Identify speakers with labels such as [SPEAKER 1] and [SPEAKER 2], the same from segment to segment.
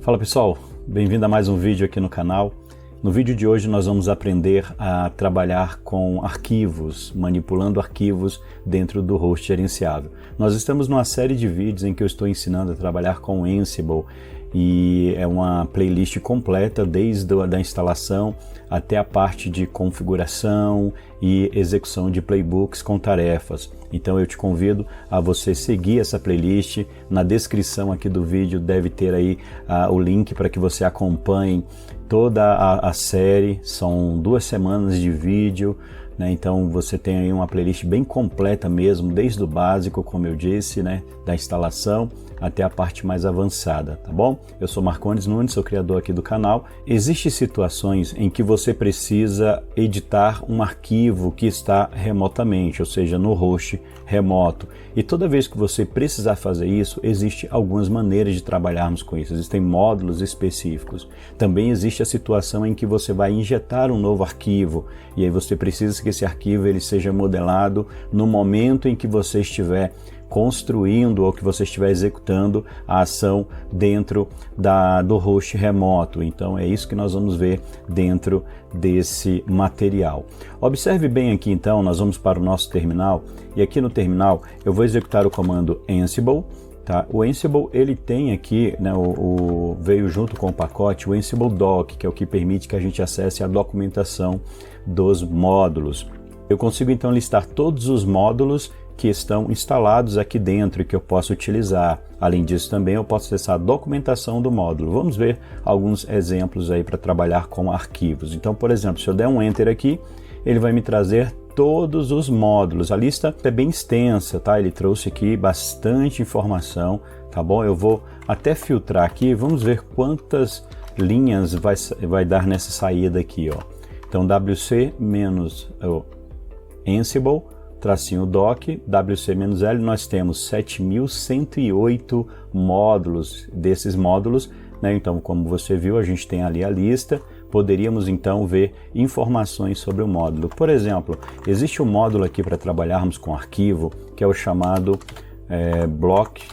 [SPEAKER 1] Fala pessoal, bem-vindo a mais um vídeo aqui no canal. No vídeo de hoje nós vamos aprender a trabalhar com arquivos, manipulando arquivos dentro do host gerenciável. Nós estamos numa série de vídeos em que eu estou ensinando a trabalhar com Ansible e é uma playlist completa desde a instalação até a parte de configuração e execução de playbooks com tarefas. Então eu te convido a você seguir essa playlist. Na descrição aqui do vídeo deve ter aí o link para que você acompanhe toda a série. São 2 semanas de vídeo, né? Então você tem aí uma playlist bem completa mesmo, desde o básico, como eu disse, né, da instalação até a parte mais avançada, tá bom? Eu sou Marcondes Nunes, sou criador aqui do canal. Existem situações em que você precisa editar um arquivo que está remotamente, ou seja, no host remoto. E toda vez que você precisar fazer isso, existem algumas maneiras de trabalharmos com isso. Existem módulos específicos. Também existe a situação em que você vai injetar um novo arquivo e aí você precisa que esse arquivo ele seja modelado no momento em que você estiver construindo ou que você estiver executando a ação dentro do host remoto. Então é isso que nós vamos ver dentro desse material. Observe bem aqui então, nós vamos para o nosso terminal e aqui no terminal eu vou executar o comando Ansible. Tá? O Ansible ele tem aqui, né, veio junto com o pacote o Ansible Doc, que é o que permite que a gente acesse a documentação dos módulos. Eu consigo então listar todos os módulos que estão instalados aqui dentro e que eu posso utilizar. Além disso também eu posso acessar a documentação do módulo. Vamos ver alguns exemplos aí para trabalhar com arquivos. Então, por exemplo, se eu der um Enter aqui, ele vai me trazer todos os módulos. A lista é bem extensa, tá? Ele trouxe aqui bastante informação, tá bom? Eu vou até filtrar aqui, vamos ver quantas linhas vai dar nessa saída aqui, ó. Então, WC menos Ansible, tracinho doc, WC-L, nós temos 7.108 módulos desses módulos, né? Então, como você viu, a gente tem ali a lista. Poderíamos então ver informações sobre o módulo. Por exemplo, existe um módulo aqui para trabalharmos com arquivo, que é o chamado Block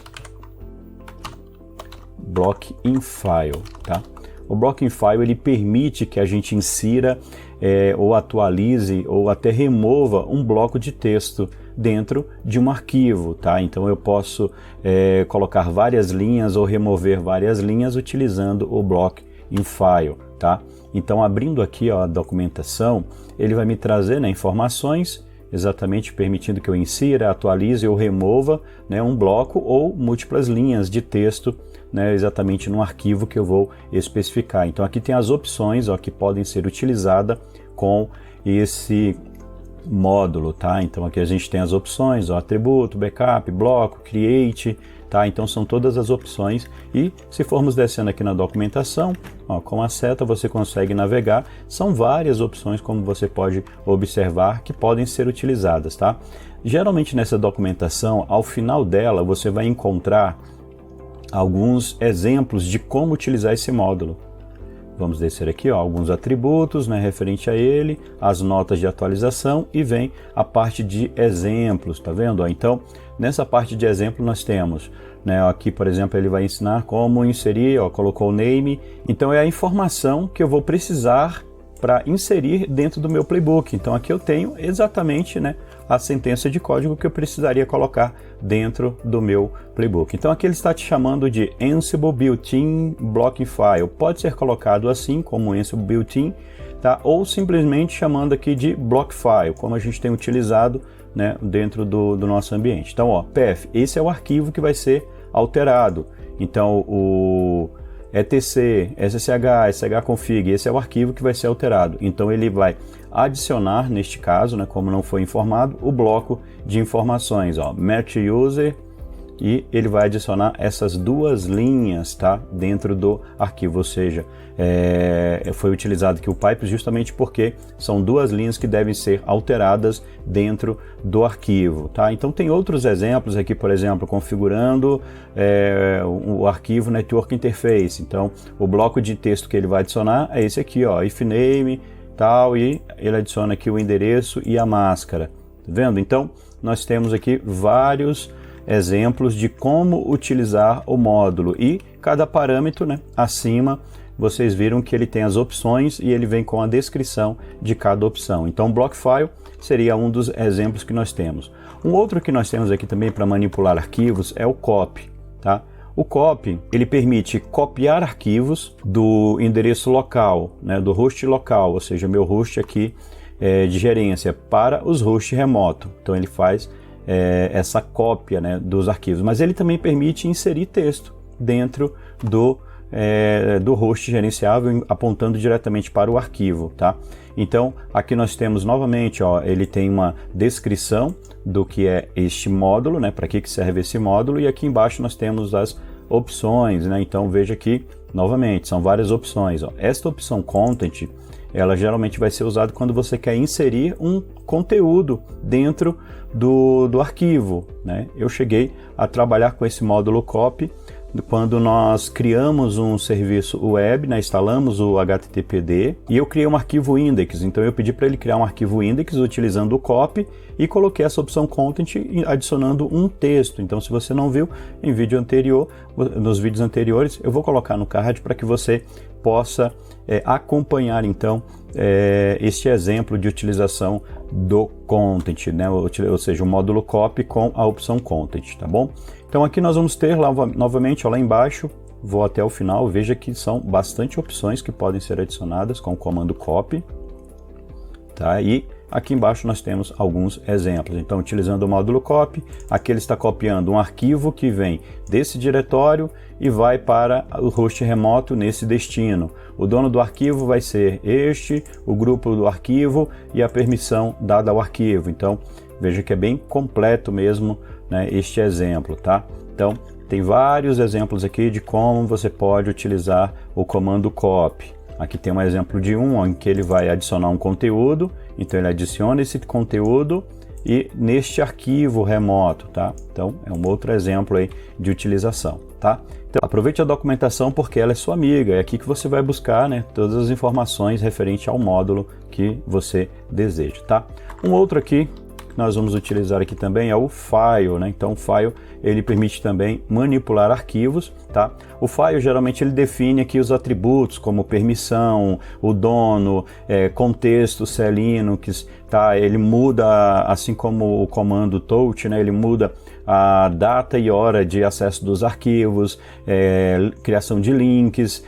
[SPEAKER 1] in File, tá? O Block in File ele permite que a gente insira ou atualize ou até remova um bloco de texto dentro de um arquivo, tá? Então eu posso colocar várias linhas ou remover várias linhas utilizando o Block in File, tá? Então abrindo aqui ó, a documentação, ele vai me trazer, né, informações, exatamente permitindo que eu insira, atualize ou remova, né, um bloco ou múltiplas linhas de texto, né, exatamente no arquivo que eu vou especificar. Então aqui tem as opções ó, que podem ser utilizadas com esse módulo, tá? Então aqui a gente tem as opções, ó, atributo, backup, bloco, create, tá? Então são todas as opções e se formos descendo aqui na documentação, ó, com a seta você consegue navegar, são várias opções como você pode observar que podem ser utilizadas, tá? Geralmente nessa documentação, ao final dela você vai encontrar alguns exemplos de como utilizar esse módulo. Vamos descer aqui, ó, alguns atributos, né, referente a ele, as notas de atualização e vem a parte de exemplos, tá vendo? Ó, então, nessa parte de exemplo nós temos, né, aqui por exemplo ele vai ensinar como inserir, ó, colocou o name, então é a informação que eu vou precisar para inserir dentro do meu playbook. Então aqui eu tenho exatamente, né, a sentença de código que eu precisaria colocar dentro do meu playbook. Então aqui ele está te chamando de Ansible Built-in Block File. Pode ser colocado assim como Ansible Built-in, tá? Ou simplesmente chamando aqui de Block File, como a gente tem utilizado, né, dentro do nosso ambiente. Então, ó, path, esse é o arquivo que vai ser alterado. Então o etc, ssh, shconfig, esse é o arquivo que vai ser alterado. Então ele vai adicionar, neste caso, né, como não foi informado, o bloco de informações, ó, match user, e ele vai adicionar essas 2 linhas, tá, dentro do arquivo, ou seja, foi utilizado aqui o pipe justamente porque são 2 linhas que devem ser alteradas dentro do arquivo, tá? Então tem outros exemplos aqui, por exemplo, configurando o arquivo Network Interface. Então o bloco de texto que ele vai adicionar é esse aqui, ó, if name, tal, e ele adiciona aqui o endereço e a máscara, tá vendo? Então nós temos aqui vários exemplos de como utilizar o módulo, e cada parâmetro, né, acima vocês viram que ele tem as opções e ele vem com a descrição de cada opção. Então o Blockfile seria um dos exemplos que nós temos. Um outro que nós temos aqui também para manipular arquivos é o copy, tá? O copy, ele permite copiar arquivos do endereço local, né, do host local, ou seja, meu host aqui de gerência, para os hosts remoto. Então ele faz essa cópia, né, dos arquivos, mas ele também permite inserir texto dentro do host gerenciável, apontando diretamente para o arquivo, tá? Então aqui nós temos novamente, ó, ele tem uma descrição do que é este módulo, né, para que serve esse módulo, e aqui embaixo nós temos as opções, né? Então veja aqui novamente, são várias opções, ó. Esta opção Content, ela geralmente vai ser usada quando você quer inserir um conteúdo dentro do arquivo, né? Eu cheguei a trabalhar com esse módulo Copy quando nós criamos um serviço web, né, instalamos o HTTPD, e eu criei um arquivo index. Então eu pedi para ele criar um arquivo index utilizando o copy e coloquei essa opção content adicionando um texto. Então se você não viu em vídeo anterior, nos vídeos anteriores, eu vou colocar no card para que você possa acompanhar então este exemplo de utilização do content, né? Ou seja, o módulo copy com a opção content, tá bom? Então aqui nós vamos ter novamente, ó, lá embaixo, vou até o final, veja que são bastante opções que podem ser adicionadas com o comando copy, tá? E aqui embaixo nós temos alguns exemplos. Então, utilizando o módulo copy, aqui ele está copiando um arquivo que vem desse diretório e vai para o host remoto nesse destino. O dono do arquivo vai ser este, o grupo do arquivo e a permissão dada ao arquivo. Então, veja que é bem completo mesmo, né, este exemplo, tá? Então, tem vários exemplos aqui de como você pode utilizar o comando copy. Aqui tem um exemplo de em que ele vai adicionar um conteúdo, então ele adiciona esse conteúdo e neste arquivo remoto, tá? Então é um outro exemplo aí de utilização, tá? Então aproveite a documentação porque ela é sua amiga, é aqui que você vai buscar, né, todas as informações referente ao módulo que você deseja, tá? Um outro aqui que nós vamos utilizar aqui também é o file, né? Então o file ele permite também manipular arquivos, tá? O file geralmente ele define aqui os atributos como permissão, o dono, contexto, se é Linux, tá? Ele muda, assim como o comando touch, né? Ele muda a data e hora de acesso dos arquivos, criação de links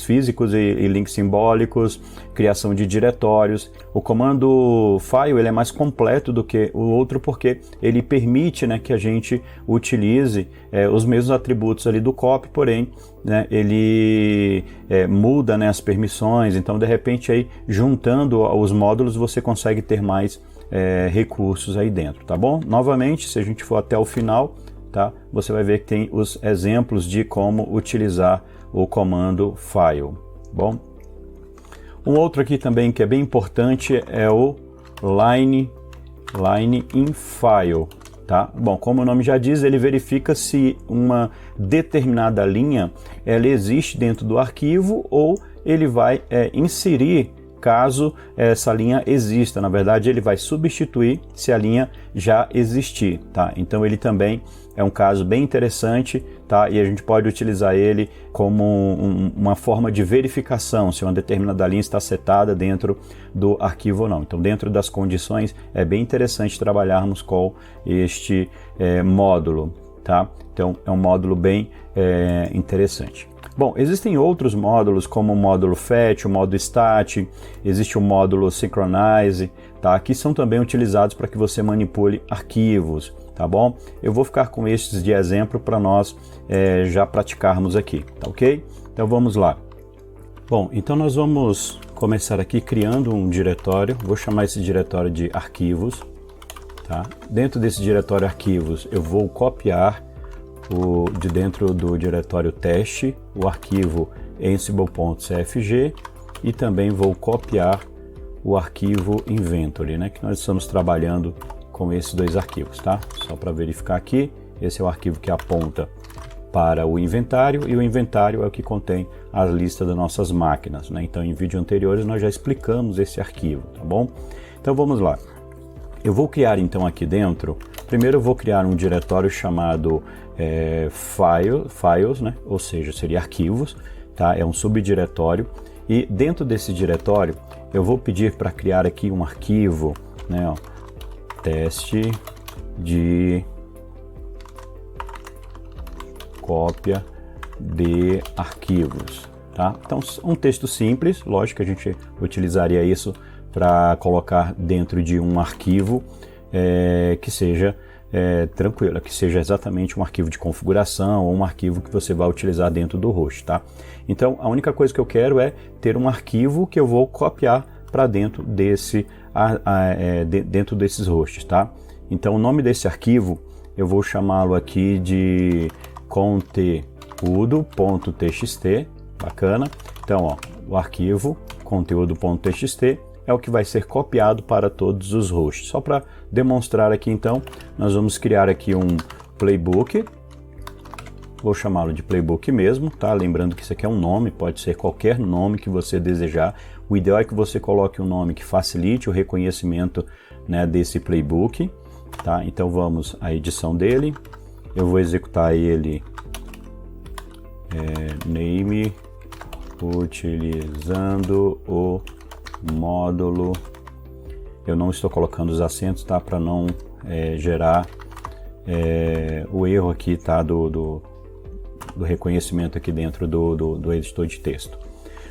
[SPEAKER 1] físicos e links simbólicos, criação de diretórios. O comando file ele é mais completo do que o outro porque ele permite, né, que a gente utilize os mesmos atributos ali do copy, porém, né, ele muda, né, as permissões. Então de repente aí juntando os módulos você consegue ter mais recursos aí dentro, tá bom? Novamente, se a gente for até o final, tá, você vai ver que tem os exemplos de como utilizar o comando file, bom? Um outro aqui também que é bem importante é o line in file, tá? Bom, como o nome já diz, ele verifica se uma determinada linha ela existe dentro do arquivo ou ele vai inserir caso essa linha exista. Na verdade, ele vai substituir se a linha já existir, tá? Então ele também é um caso bem interessante, tá? E a gente pode utilizar ele como uma forma de verificação se uma determinada linha está setada dentro do arquivo ou não. Então, dentro das condições, é bem interessante trabalharmos com este módulo, tá? Então, é um módulo bem interessante. Bom, existem outros módulos como o módulo fetch, o módulo stat, existe o módulo synchronize, tá? Que são também utilizados para que você manipule arquivos, tá bom? Eu vou ficar com estes de exemplo para nós já praticarmos aqui, tá ok? Então vamos lá. Bom, então nós vamos começar aqui criando um diretório, vou chamar esse diretório de arquivos, tá? Dentro desse diretório arquivos eu vou copiar de dentro do diretório teste, o arquivo ansible.cfg e também vou copiar o arquivo inventory, né, que nós estamos trabalhando com esses dois arquivos, tá? Só para verificar aqui, esse é o arquivo que aponta para o inventário e o inventário é o que contém a lista das nossas máquinas, né? Então em vídeos anteriores nós já explicamos esse arquivo, tá bom? Então vamos lá. Eu vou criar então aqui dentro, primeiro eu vou criar um diretório chamado files, né? Ou seja, seria arquivos, tá? É um subdiretório, e dentro desse diretório eu vou pedir para criar aqui um arquivo, né? Ó, teste de cópia de arquivos, tá? Então, um texto simples, lógico que a gente utilizaria isso para colocar dentro de um arquivo que seja tranquilo, que seja exatamente um arquivo de configuração ou um arquivo que você vai utilizar dentro do host, tá? Então, a única coisa que eu quero é ter um arquivo que eu vou copiar para dentro dentro desses hosts, tá? Então, o nome desse arquivo eu vou chamá-lo aqui de conteúdo.txt, bacana. Então, ó, o arquivo conteúdo.txt é o que vai ser copiado para todos os hosts. Só para demonstrar aqui, então, nós vamos criar aqui um playbook. Vou chamá-lo de playbook mesmo, tá? Lembrando que isso aqui é um nome, pode ser qualquer nome que você desejar. O ideal é que você coloque um nome que facilite o reconhecimento, né, desse playbook, tá? Então vamos à edição dele. Eu vou executar ele name utilizando o módulo. Eu não estou colocando os acentos, tá? Para não gerar o erro aqui, tá? Do reconhecimento aqui dentro do editor de texto.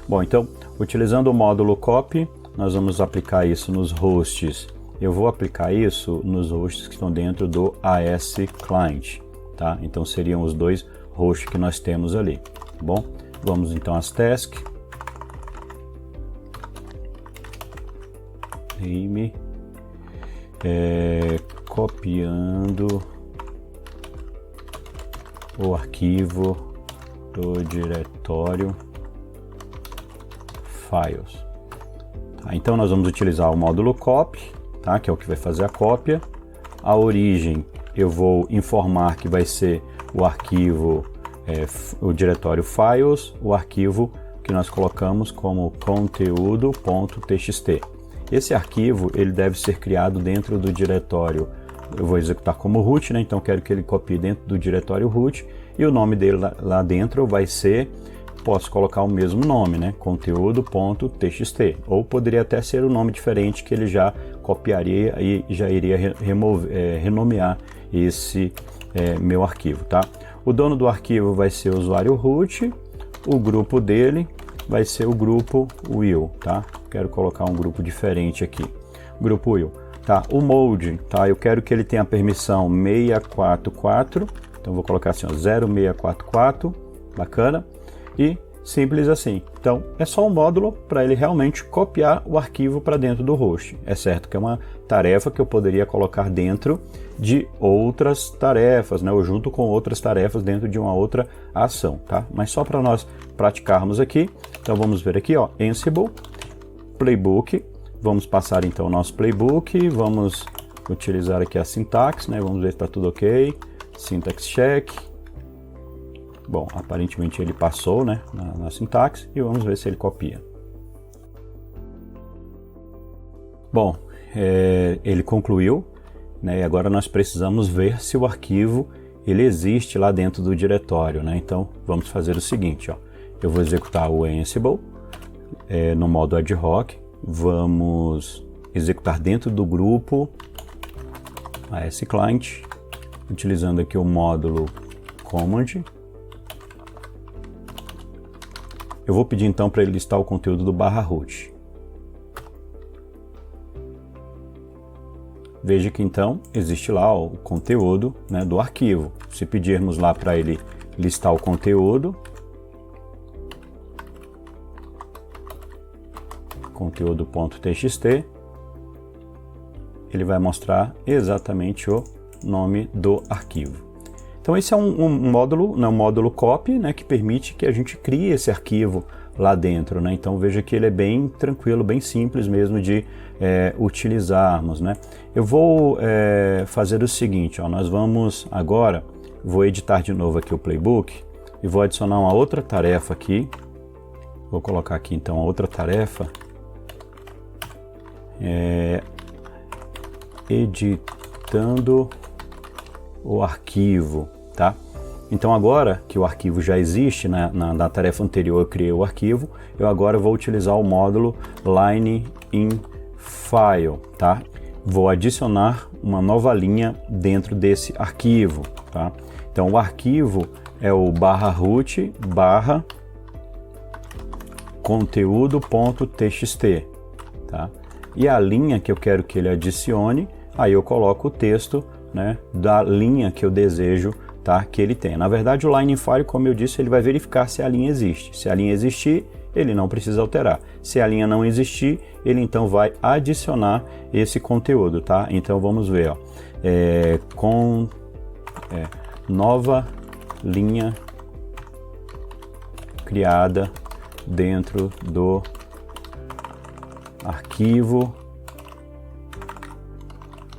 [SPEAKER 1] Bom, então, utilizando o módulo copy, nós vamos aplicar isso nos hosts. Eu vou aplicar isso nos hosts que estão dentro do AS Client, tá? Então seriam os dois hosts que nós temos ali, tá bom? Vamos então às tasks. Name, copiando o arquivo do diretório files. Tá, então nós vamos utilizar o módulo copy, tá, que é o que vai fazer a cópia. A origem eu vou informar que vai ser o arquivo, o diretório files, o arquivo que nós colocamos como conteúdo.txt. Esse arquivo ele deve ser criado dentro do diretório. Eu vou executar como root, né? Então quero que ele copie dentro do diretório root, e o nome dele lá dentro vai ser, posso colocar o mesmo nome, né? Conteúdo.txt, ou poderia até ser um nome diferente que ele já copiaria e já iria renomear esse meu arquivo, tá? O dono do arquivo vai ser o usuário root, o grupo dele vai ser o grupo will, tá? Quero colocar um grupo diferente aqui, grupo will, tá? O mode, tá? Eu quero que ele tenha a permissão 644, então vou colocar assim, ó, 0644, bacana, e simples assim. Então é só um módulo para ele realmente copiar o arquivo para dentro do host. É certo que é uma tarefa que eu poderia colocar dentro de outras tarefas, né? Ou junto com outras tarefas dentro de uma outra ação, tá? Mas só para nós praticarmos aqui. Então vamos ver aqui, ó, Ansible, playbook. Vamos passar então o nosso playbook. Vamos utilizar aqui a sintaxe, né? Vamos ver se está tudo ok. Syntax check. Bom, aparentemente ele passou, né, na sintaxe, e vamos ver se ele copia. Bom, ele concluiu, né, e agora nós precisamos ver se o arquivo ele existe lá dentro do diretório, né? Então vamos fazer o seguinte, ó, eu vou executar o Ansible no modo ad hoc, vamos executar dentro do grupo AS Client, utilizando aqui o módulo command. Eu vou pedir então para ele listar o conteúdo do /root. Veja que então existe lá o conteúdo, né, do arquivo. Se pedirmos lá para ele listar o conteúdo, conteúdo.txt, ele vai mostrar exatamente o nome do arquivo. Então esse é um módulo, né, um módulo copy, né, que permite que a gente crie esse arquivo lá dentro, né? Então veja que ele é bem tranquilo, bem simples mesmo de utilizarmos, né? Eu vou fazer o seguinte, ó, nós vamos agora, vou editar de novo aqui o playbook e vou adicionar uma outra tarefa aqui. Vou colocar aqui então a outra tarefa, editando o arquivo, tá? Então agora que o arquivo já existe, na tarefa anterior eu criei o arquivo, eu agora vou utilizar o módulo line in file, tá? Vou adicionar uma nova linha dentro desse arquivo, tá? Então o arquivo é o /root conteúdo.txt, tá? E a linha que eu quero que ele adicione, aí eu coloco o texto, né, da linha que eu desejo, tá, que ele tenha. Na verdade, o line in file, como eu disse, ele vai verificar se a linha existe. Se a linha existir, ele não precisa alterar. Se a linha não existir, ele então vai adicionar esse conteúdo, tá? Então vamos ver, ó, nova linha criada dentro do arquivo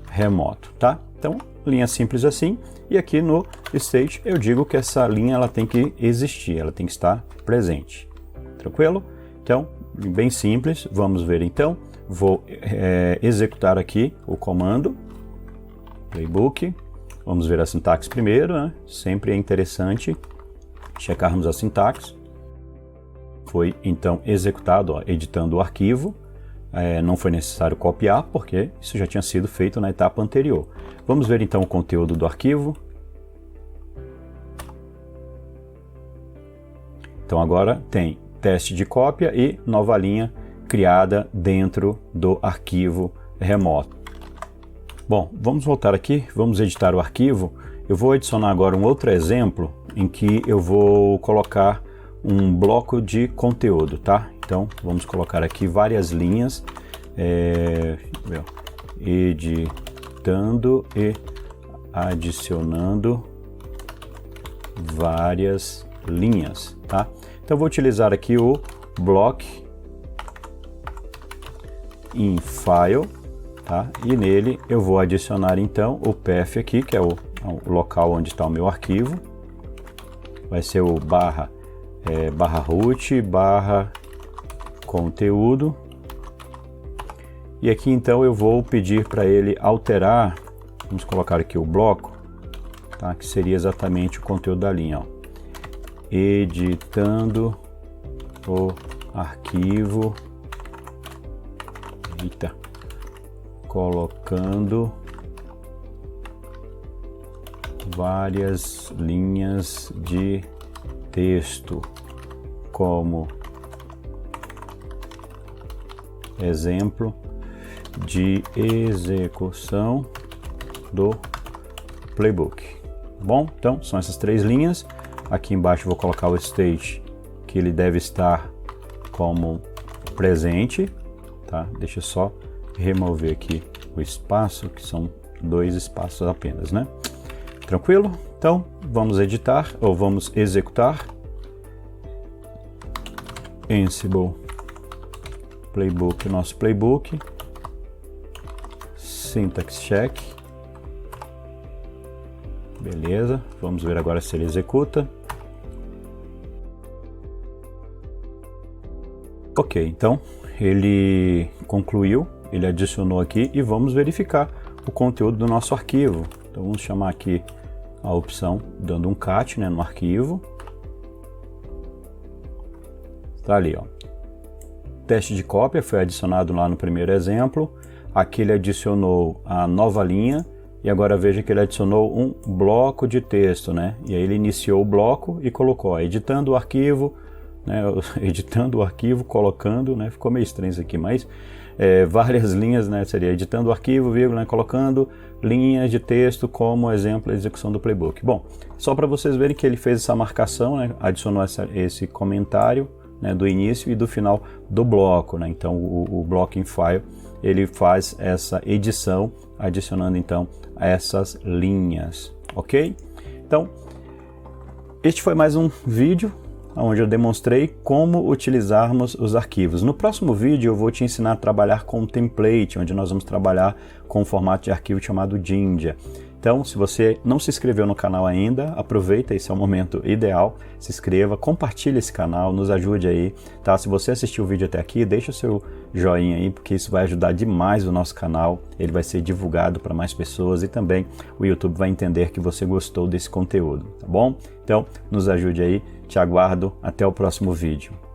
[SPEAKER 1] remoto, tá? Então, linha simples assim, e aqui no state eu digo que essa linha ela tem que existir, ela tem que estar presente, tranquilo? Então, bem simples, vamos ver então, vou executar aqui o comando playbook, vamos ver a sintaxe primeiro, né? Sempre é interessante checarmos a sintaxe. Foi então executado, ó, editando o arquivo, não foi necessário copiar porque isso já tinha sido feito na etapa anterior. Vamos ver então o conteúdo do arquivo. Então agora tem teste de cópia e nova linha criada dentro do arquivo remoto. Bom, vamos voltar aqui, vamos editar o arquivo. Eu vou adicionar agora um outro exemplo em que eu vou colocar um bloco de conteúdo, tá? Então vamos colocar aqui várias linhas, editando e adicionando várias linhas, tá? Então vou utilizar aqui o block in file, tá? E nele eu vou adicionar então o path aqui, que é o local onde está o meu arquivo. Vai ser o /root conteúdo, e aqui então eu vou pedir para ele alterar, vamos colocar aqui o bloco, tá? Que seria exatamente o conteúdo da linha, ó. Editando o arquivo, colocando várias linhas de texto como exemplo de execução do playbook. Bom, então são essas três linhas. Aqui embaixo vou colocar o state, que ele deve estar como presente, tá? Deixa eu só remover aqui o espaço, que são 2 espaços apenas, né? Tranquilo? Então vamos editar, ou vamos executar. Ansible playbook, nosso playbook, syntax check, beleza, vamos ver agora se ele executa. Ok, então ele concluiu, ele adicionou aqui e vamos verificar o conteúdo do nosso arquivo. Então vamos chamar aqui a opção dando um cat, né, no arquivo. Tá ali, ó. Teste de cópia foi adicionado lá no primeiro exemplo. Aqui ele adicionou a nova linha e agora veja que ele adicionou um bloco de texto, né? E aí ele iniciou o bloco e colocou, ó, editando o arquivo, né? Editando o arquivo, colocando, né? Ficou meio estranho isso aqui, mas várias linhas, né? Seria editando o arquivo, vírgula, né? Colocando linhas de texto como exemplo da execução do playbook. Bom, só para vocês verem que ele fez essa marcação, né? Adicionou esse comentário, né, do início e do final do bloco, né? Então o block in file ele faz essa edição adicionando então essas linhas, ok? Então este foi mais um vídeo onde eu demonstrei como utilizarmos os arquivos. No próximo vídeo eu vou te ensinar a trabalhar com template, onde nós vamos trabalhar com um formato de arquivo chamado Jinja. Então, se você não se inscreveu no canal ainda, aproveita, esse é o momento ideal, se inscreva, compartilhe esse canal, nos ajude aí, tá? Se você assistiu o vídeo até aqui, deixa o seu joinha aí, porque isso vai ajudar demais o nosso canal, ele vai ser divulgado para mais pessoas e também o YouTube vai entender que você gostou desse conteúdo, tá bom? Então, nos ajude aí, te aguardo, até o próximo vídeo.